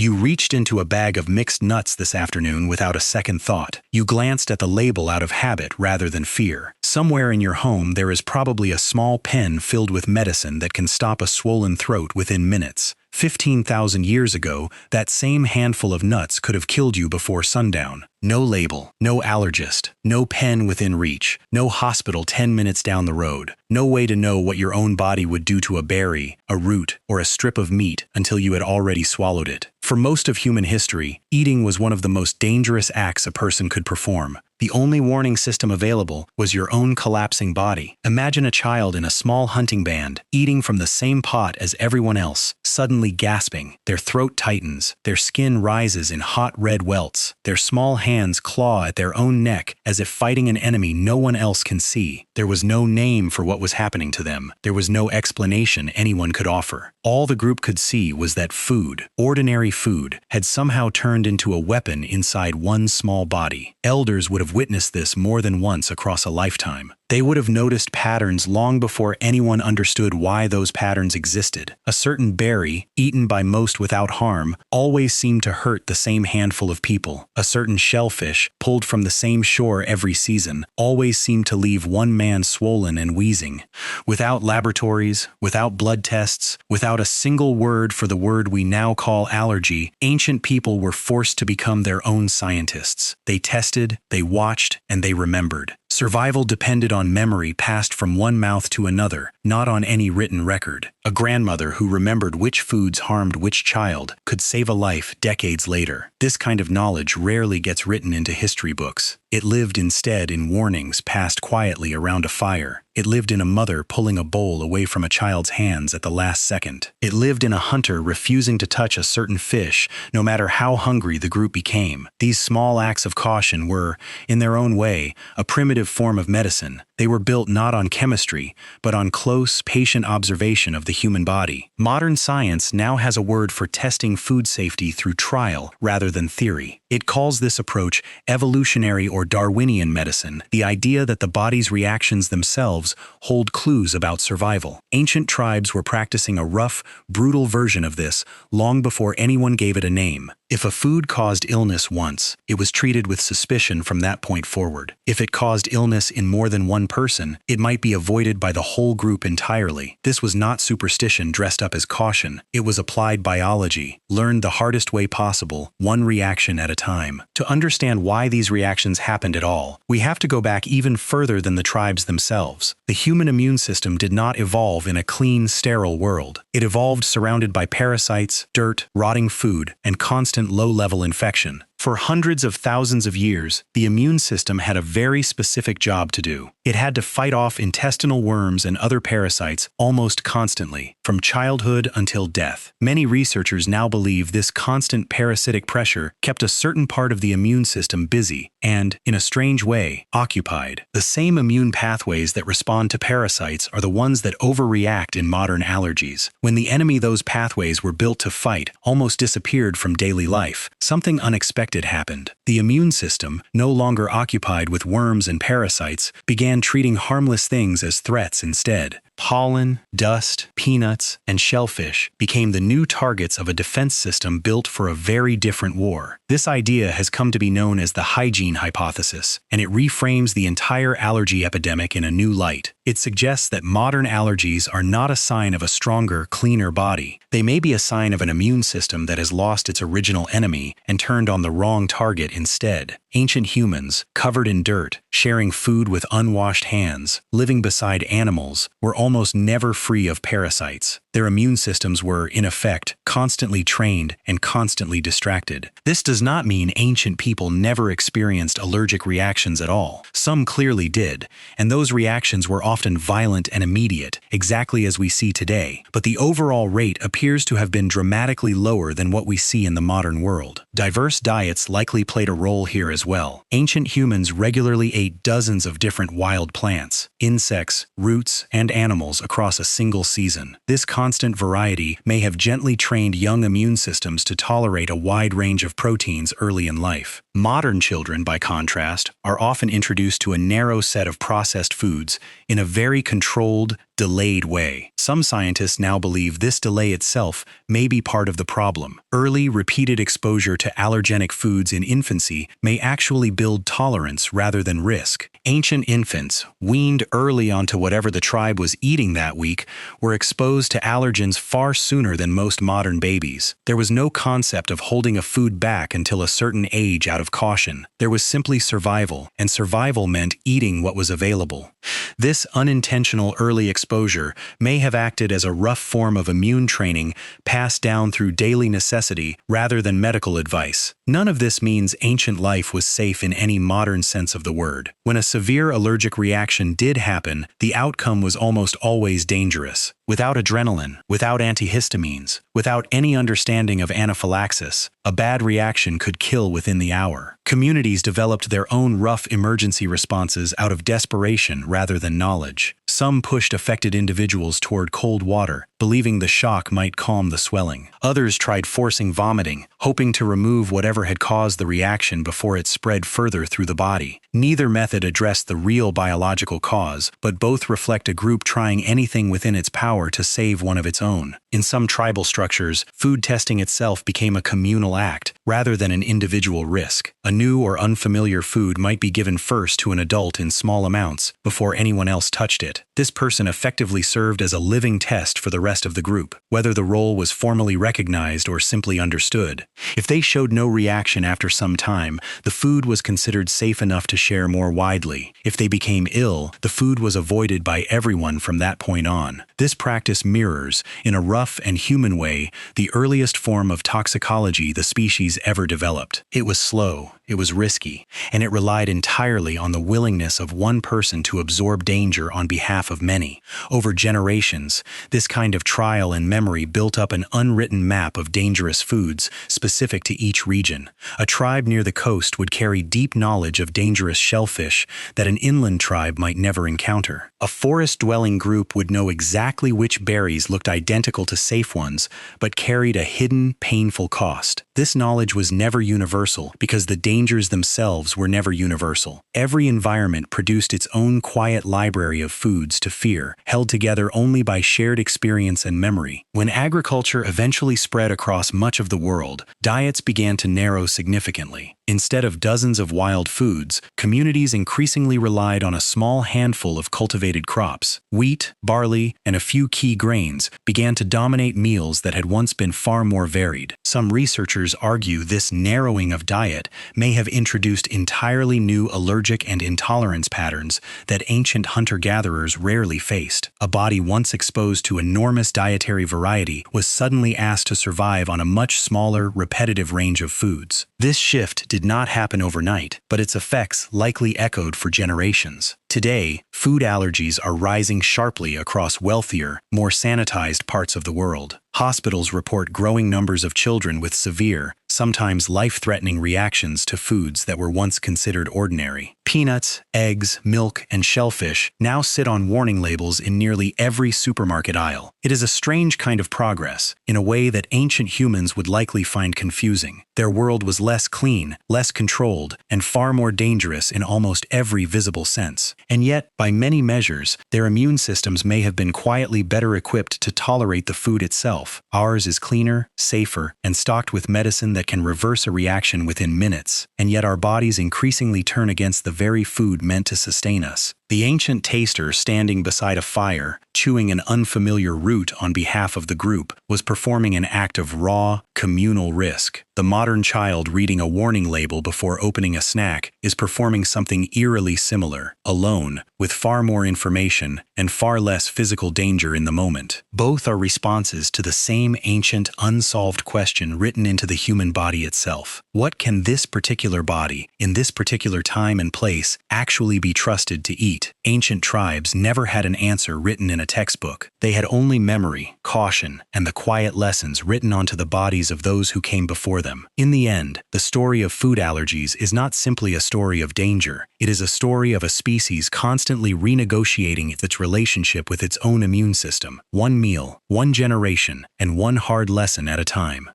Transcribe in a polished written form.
You reached into a bag of mixed nuts this afternoon without a second thought. You glanced at the label out of habit rather than fear. Somewhere in your home there is probably a small pen filled with medicine that can stop a swollen throat within minutes. 15,000 years ago, that same handful of nuts could have killed you before sundown. No label, no allergist, no pen within reach, no hospital 10 minutes down the road, no way to know what your own body would do to a berry, a root, or a strip of meat until you had already swallowed it. For most of human history, eating was one of the most dangerous acts a person could perform. The only warning system available was your own collapsing body. Imagine a child in a small hunting band, eating from the same pot as everyone else, suddenly gasping. Their throat tightens, their skin rises in hot red welts, their small hands claw at their own neck as if fighting an enemy no one else can see. There was no name for what was happening to them. There was no explanation anyone could offer. All the group could see was that food, ordinary food, had somehow turned into a weapon inside one small body. Elders would have witnessed this more than once across a lifetime. They would have noticed patterns long before anyone understood why those patterns existed. A certain berry, eaten by most without harm, always seemed to hurt the same handful of people. A certain shellfish, pulled from the same shore every season, always seemed to leave one man swollen and wheezing. Without laboratories, without blood tests, without a single word for the word we now call allergy, ancient people were forced to become their own scientists. They tested, they watched, and they remembered. Survival depended on memory passed from one mouth to another, not on any written record. A grandmother who remembered which foods harmed which child could save a life decades later. This kind of knowledge rarely gets written into history books. It lived instead in warnings passed quietly around a fire. It lived in a mother pulling a bowl away from a child's hands at the last second. It lived in a hunter refusing to touch a certain fish, no matter how hungry the group became. These small acts of caution were, in their own way, a primitive form of medicine. They were built not on chemistry, but on close, patient observation of the human body. Modern science now has a word for testing food safety through trial rather than theory. It calls this approach evolutionary or Darwinian medicine, the idea that the body's reactions themselves hold clues about survival. Ancient tribes were practicing a rough, brutal version of this long before anyone gave it a name. If a food caused illness once, it was treated with suspicion from that point forward. If it caused illness in more than one person, it might be avoided by the whole group entirely. This was not superstition dressed up as caution. It was applied biology, learned the hardest way possible, one reaction at a time. To understand why these reactions happened at all, we have to go back even further than the tribes themselves. The human immune system did not evolve in a clean, sterile world. It evolved surrounded by parasites, dirt, rotting food, and constant low-level infection. For hundreds of thousands of years, the immune system had a very specific job to do. It had to fight off intestinal worms and other parasites almost constantly, from childhood until death. Many researchers now believe this constant parasitic pressure kept a certain part of the immune system busy and, in a strange way, occupied. The same immune pathways that respond to parasites are the ones that overreact in modern allergies. When the enemy those pathways were built to fight almost disappeared from daily life, something unexpected happened. The immune system, no longer occupied with worms and parasites, began treating harmless things as threats instead. Pollen, dust, peanuts, and shellfish became the new targets of a defense system built for a very different war. This idea has come to be known as the hygiene hypothesis, and it reframes the entire allergy epidemic in a new light. It suggests that modern allergies are not a sign of a stronger, cleaner body. They may be a sign of an immune system that has lost its original enemy and turned on the wrong target instead. Ancient humans, covered in dirt, sharing food with unwashed hands, living beside animals, were almost never free of parasites. Their immune systems were, in effect, constantly trained and constantly distracted. This does not mean ancient people never experienced allergic reactions at all. Some clearly did, and those reactions were often violent and immediate, exactly as we see today. But the overall rate appears to have been dramatically lower than what we see in the modern world. Diverse diets likely played a role here as well. Ancient humans regularly ate dozens of different wild plants, insects, roots, and animals across a single season. This constant variety may have gently trained young immune systems to tolerate a wide range of proteins early in life. Modern children, by contrast, are often introduced to a narrow set of processed foods in a very controlled, delayed way. Some scientists now believe this delay itself may be part of the problem. Early, repeated exposure to allergenic foods in infancy may actually build tolerance rather than risk. Ancient infants, weaned early onto whatever the tribe was eating that week, were exposed to allergens far sooner than most modern babies. There was no concept of holding a food back until a certain age out of caution. There was simply survival, and survival meant eating what was available. This unintentional early exposure may have acted as a rough form of immune training passed down through daily necessity rather than medical advice. None of this means ancient life was safe in any modern sense of the word. When a severe allergic reaction did happen, the outcome was almost always dangerous. Without adrenaline, without antihistamines, without any understanding of anaphylaxis, a bad reaction could kill within the hour. Communities developed their own rough emergency responses out of desperation rather than knowledge. Some pushed affected individuals toward cold water, believing the shock might calm the swelling. Others tried forcing vomiting, hoping to remove whatever had caused the reaction before it spread further through the body. Neither method addressed the real biological cause, but both reflect a group trying anything within its power to save one of its own. In some tribal structures, food testing itself became a communal act, rather than an individual risk. A new or unfamiliar food might be given first to an adult in small amounts, before anyone else touched it. This person effectively served as a living test for the rest of the group, whether the role was formally recognized or simply understood. If they showed no reaction after some time, the food was considered safe enough to share more widely. If they became ill, the food was avoided by everyone from that point on. This practice mirrors, in a rough and human way, the earliest form of toxicology the species ever developed. It was slow, it was risky, and it relied entirely on the willingness of one person to absorb danger on behalf of many. Over generations, this kind of trial and memory built up an unwritten map of dangerous foods specific to each region. A tribe near the coast would carry deep knowledge of dangerous shellfish that an inland tribe might never encounter. A forest-dwelling group would know exactly which berries looked identical to safe ones, but carried a hidden, painful cost. This knowledge was never universal because the dangers themselves were never universal. Every environment produced its own quiet library of foods to fear, held together only by shared experience and memory. When agriculture eventually spread across much of the world, diets began to narrow significantly. Instead of dozens of wild foods, communities increasingly relied on a small handful of cultivated crops. Wheat, barley, and a few key grains began to dominate meals that had once been far more varied. Some researchers argue this narrowing of diet may have introduced entirely new allergic and intolerance patterns that ancient hunter-gatherers rarely faced. A body once exposed to enormous dietary variety was suddenly asked to survive on a much smaller, repetitive range of foods. This shift did not happen overnight, but its effects likely echoed for generations. Today, food allergies are rising sharply across wealthier, more sanitized parts of the world. Hospitals report growing numbers of children with severe, sometimes life-threatening reactions to foods that were once considered ordinary. Peanuts, eggs, milk, and shellfish now sit on warning labels in nearly every supermarket aisle. It is a strange kind of progress, in a way that ancient humans would likely find confusing. Their world was less clean, less controlled, and far more dangerous in almost every visible sense. And yet, by many measures, their immune systems may have been quietly better equipped to tolerate the food itself. Ours is cleaner, safer, and stocked with medicine that can reverse a reaction within minutes, and yet our bodies increasingly turn against the very food meant to sustain us. The ancient taster standing beside a fire, chewing an unfamiliar root on behalf of the group, was performing an act of raw, communal risk. The modern child reading a warning label before opening a snack is performing something eerily similar, alone, with far more information and far less physical danger in the moment. Both are responses to the same ancient, unsolved question written into the human body itself. What can this particular body, in this particular time and place, actually be trusted to eat? Ancient tribes never had an answer written in a textbook. They had only memory, caution, and the quiet lessons written onto the bodies of those who came before them. In the end, the story of food allergies is not simply a story of danger. It is a story of a species constantly renegotiating its relationship with its own immune system, one meal, one generation, and one hard lesson at a time.